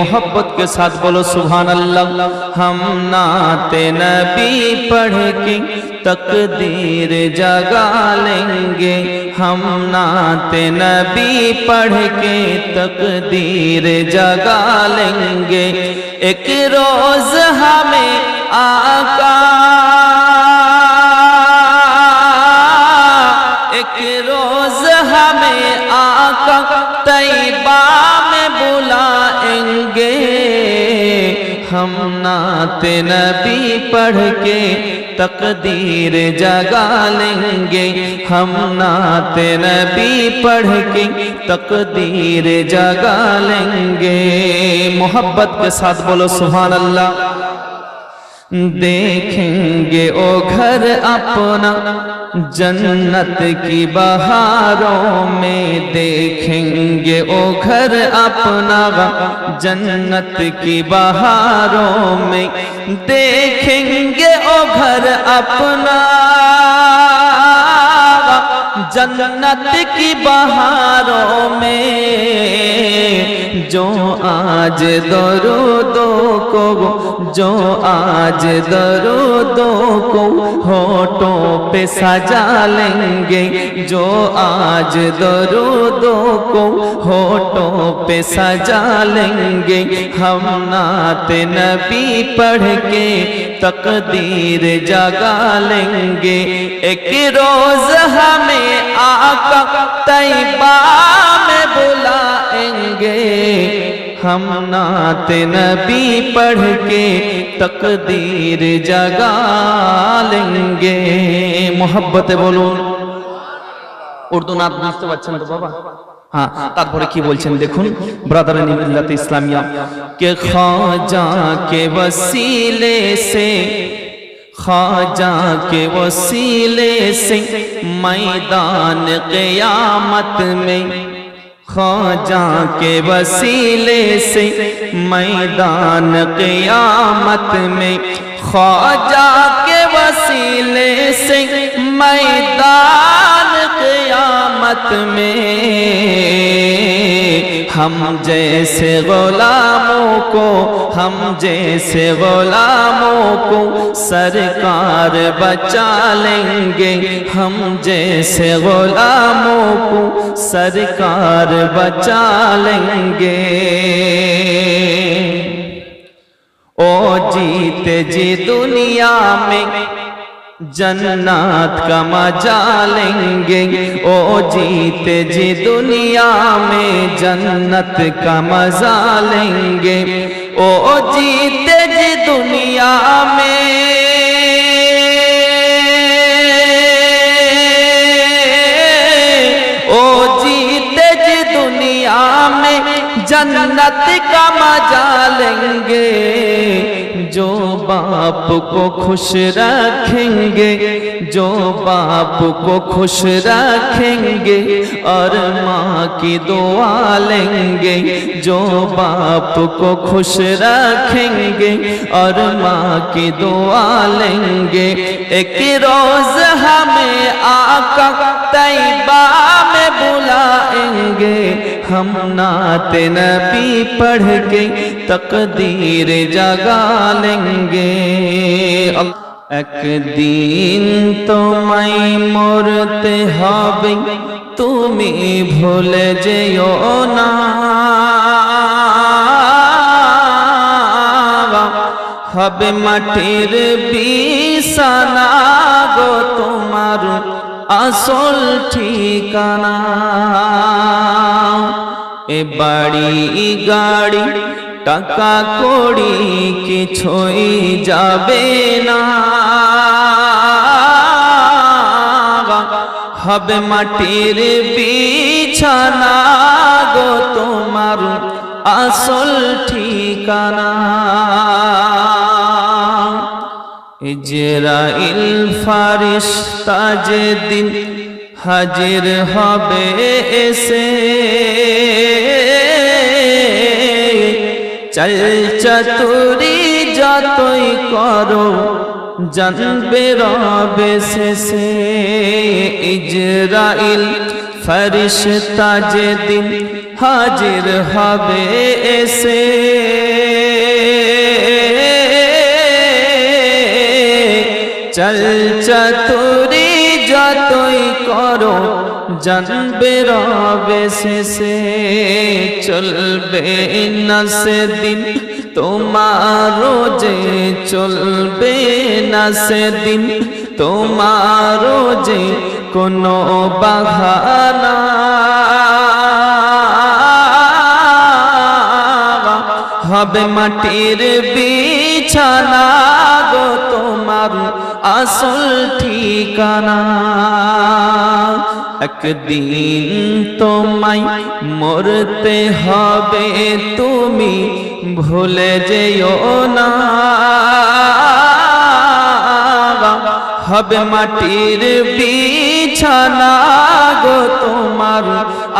मोहब्बत के साथ बोलो सुभान अल्लाह। हम नाते नबी पढ़ के तकदीर जगा लेंगे, हम नाते नबी पढ़ के तकदीर जगा लेंगे। एक रोज हमें आका, एक रोज हमें आका तैयबा में बुलाएंगे। हम नाते नबी पढ़ के तकदीर जगा लेंगे, हम नाते नबी पढ़ के तकदीर जगा लेंगे। मोहब्बत के साथ बोलो सुभान अल्लाह। देखेंगे ओ घर अपना जन्नत की बहारों में, देखेंगे ओ घर अपना जन्नत की बहारों में, देखेंगे ओ घर अपना जन्नत की बहारों में। जो आज दरूदों को, जो आज दरूदों को होठों पे सजा लेंगे, जो आज दरूदों को होठों पे सजा लेंगे। हम नाते नबी पढ़ के तकदीर जगा लेंगे। एक रोज हमें आका तैयबा में बुलाएंगे, हम नाते नबी पढ़ के तकदीर जगा लेंगे। मोहब्बत बोलो। उर्दू नात বুঝতে পারছেন তো বাবা? হ্যাঁ, তারপরে কি বলছেন দেখুন ব্রাদারানি মিল্লাত ইসলামিয়া के ख्वाजा के वसीले से, ख्वाजा के वसीले से मैदान क़यामत में, ख्वाजा के वसीले से मैदान क़यामत में, ख्वाजा के वसीले से मैदान क़यामत में। हम जैसे गुलामों को, हम जैसे गुलामों को सरकार बचा लेंगे, हम जैसे गुलामों को सरकार बचा लेंगे। ओ जीते जी दुनिया में जन्नत का मजा लेंगे, ओ जीते जी दुनिया में जन्नत का मजा लेंगे। ओ जीते जी दुनिया में, ओ जीते जी दुनिया में जन्नत का मजा लेंगे। जो बाप को खुश रखेंगे, जो बाप को खुश रखेंगे और माँ की दुआ लेंगे, जो बाप को खुश रखेंगे और माँ की दुआ लेंगे। एक रोज हमें आका तैयबा में बुलाएंगे, हम नाते नबी पढ़ के तकदीर जगा लेंगे। एक दिन तुम्हें मरते হবে, তুমি ভুলে যেও না। হবে মাটির বিছানা গো তোমার আসল ঠিকানা। এ বাড়ি গাড়ি টাকা কড়ি কিছুই যাবে না। হবে মাটির বিছানা গো তোমার আসল ঠিকানা। ইজরাইল ফারিস্তা যেদিন হাজির হবে এসে, চল চাতুরি যতই করো জানবে রবে শেষে। ইজরাইল ফেরেশতা যেদিন হাজির হবে এসে চল চাতুরি যতই করো জানবে রবে শেষে চলবে না সেদিন তোমারও যে চলবে না সেদিন তোমারও যে কোনো বাহানা হবে মাটির বিছানা গো তোমার আসল ঠিকানা একদিন তোমায় মরতে হবে তুমি ভুলে যেও না হবে মাটির বিছানা গো তোমার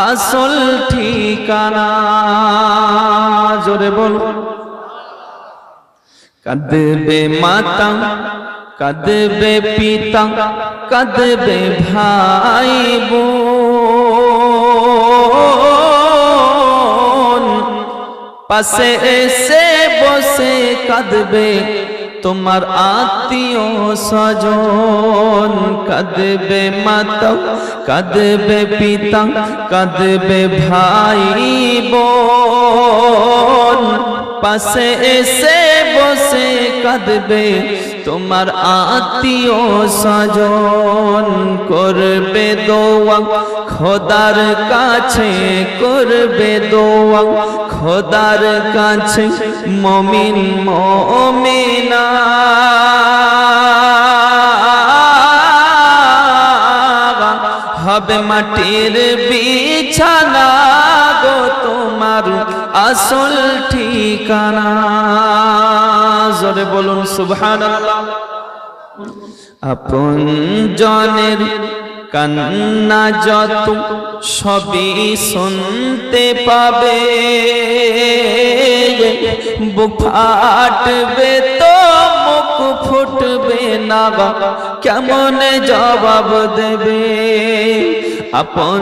আসল ঠিকানা জোরে বল কাঁদবে মাতা কাঁদবে পিতা কাঁদবে ভাই বোন পাশে এসে বসে কাঁদবে তোমার আত্মীয় স্বজন কাঁদবে মাতা কাঁদবে পিতা কাঁদবে ভাই বোন পাশে এসে বসে কাঁদবে তোমার আত্মীয় স্বজন করবে দোয়া খোদার কাছে করবে দোয়া খোদার কাছে মুমিন মুমিনা হবে মাটির বিছানা গো তোমার আসল ঠিকানা জোরে বলুন সুবহানাল্লাহ আপন জনের কান্না যত সবই শুনতে পাবে বুক ফাটবে তো মুখ ফুটবে না কেমন জবাব দেবে আপন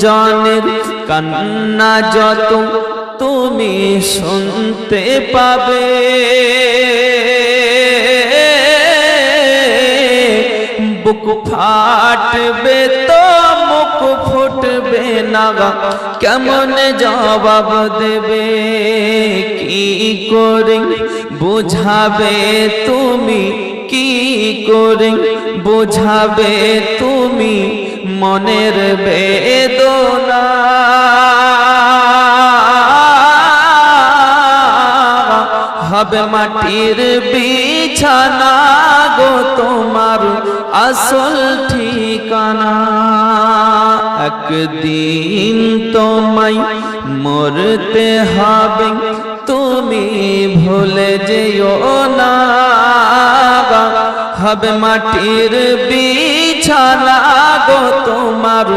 জনের কান্না যত তুমি শুনতে পাবে বুক ফাটবে তো মুখ ফুটবে না কেমন জবাব দেবে কি করে বুঝাবে তুমি কি করে বুঝাবে তুমি মনের বেদনা হবে মাটির বিছানা গো তোমার আসল ঠিকানা একদিন তোমায় মরতে হবে তুমি ভুলে যেও না হবে মাটির বিছানা গো তোমার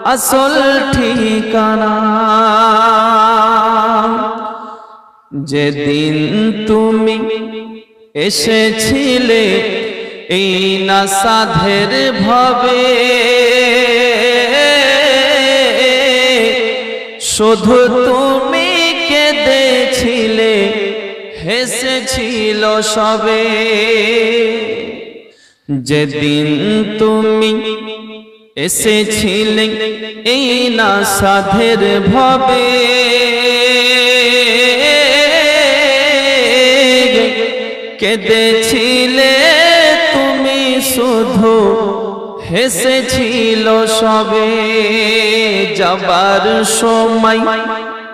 আসল ঠিকানা যেদিন তুমি এসেছিলে এই না সাধের ভবে শুধু তুমি কেঁদেছিলে হেসেছিল সবে যেদিন তুমি এসেছিলে এই না সাধের ভবে কেঁদেছিলে তুমি শুধু হেসেছিল সবে যাবার সময়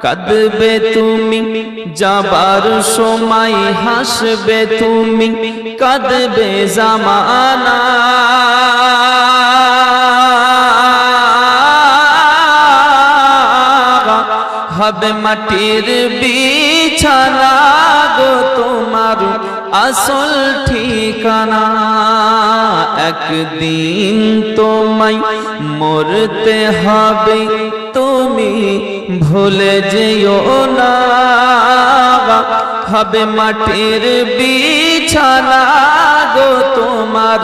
কাঁদবে তুমি যাবার সময় হাসবে তুমি কাঁদবে জামানা হবে মাটির বিছানা গো তোমার আসল ঠিকানা একদিন তোমায় মরতে হবে তুমি ভুলে যেও না হবে মাটির বিছানা গো তোমার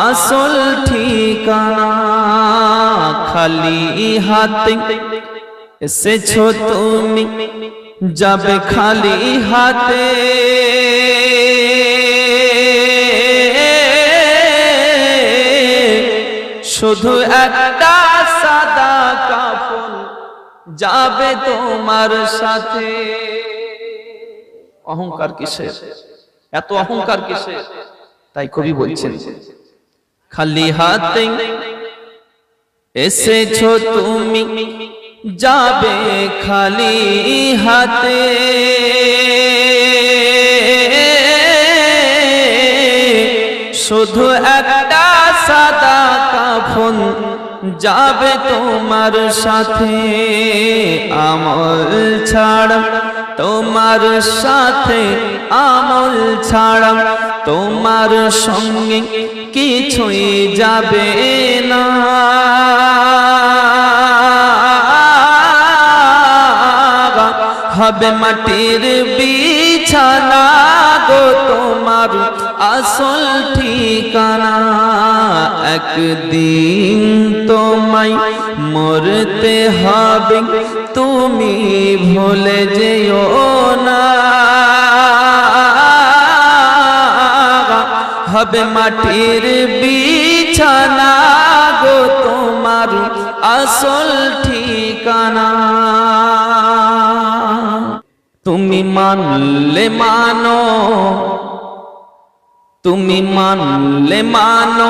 আসল ঠিকানা খালি হাতে এসেছো তুমি যাবে খালি হাতে, শুধু একটা সাদা কাফন যাবে তোমার সাথে। অহংকার কিসের, এত অহংকার কিসের? তাই কবি বলছেন খালি হাতে এসেছো তুমি যাবে খালি হাতে, শুধু একটা সাদা কাফন যাবে তোমার সাথে। আমল ছাড়া তোমার সাথে, আমল ছাড়া তোমার সঙ্গে কিছুই যাবে না। হবে মাটির বিছানা গো তোমার আসল ঠিকানা। একদিন তোমায় মরতে হবে, তুমি ভুলে যেও না। হবে মাটির বিছানা গো তোমার আসল ঠিকানা। তুমি মানলে মানো, তুমি মানলে মানো,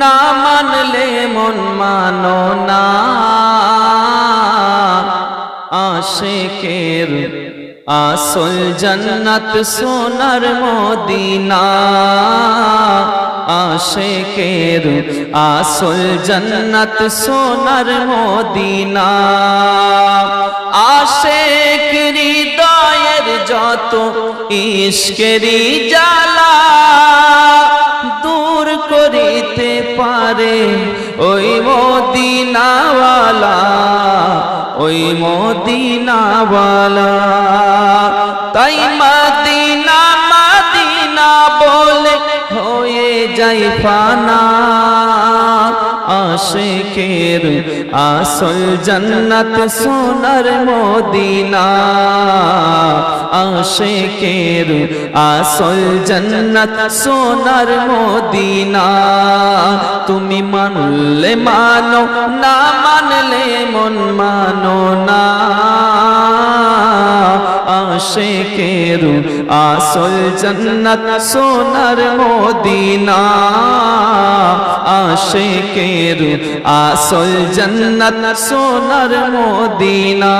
না মানলে মন মানো না। আশিকের আসল জান্নাত সোনার মদিনা, আশিকের আসল জান্নাত সোনার মদিনা। আশিক হৃদয়ের যত ইশকেরি জ্বালা দূর করিতে পারে ওই মদিনাওয়ালা, ওই মদিনাওয়ালা। তাই মদিনা মদিনা বলে হয়ে যায় ফানা। আশিকের আসল জান্নাত সোনার মদিনা, আশিকের আসল জান্নাত সোনার মদিনা। তুমি মানলে মানো, না মানলে মন মানো না। আশিকের আসল জান্নাত সোনার মদিনা, আশিকের আসল জান্নাত সোনার মদিনা।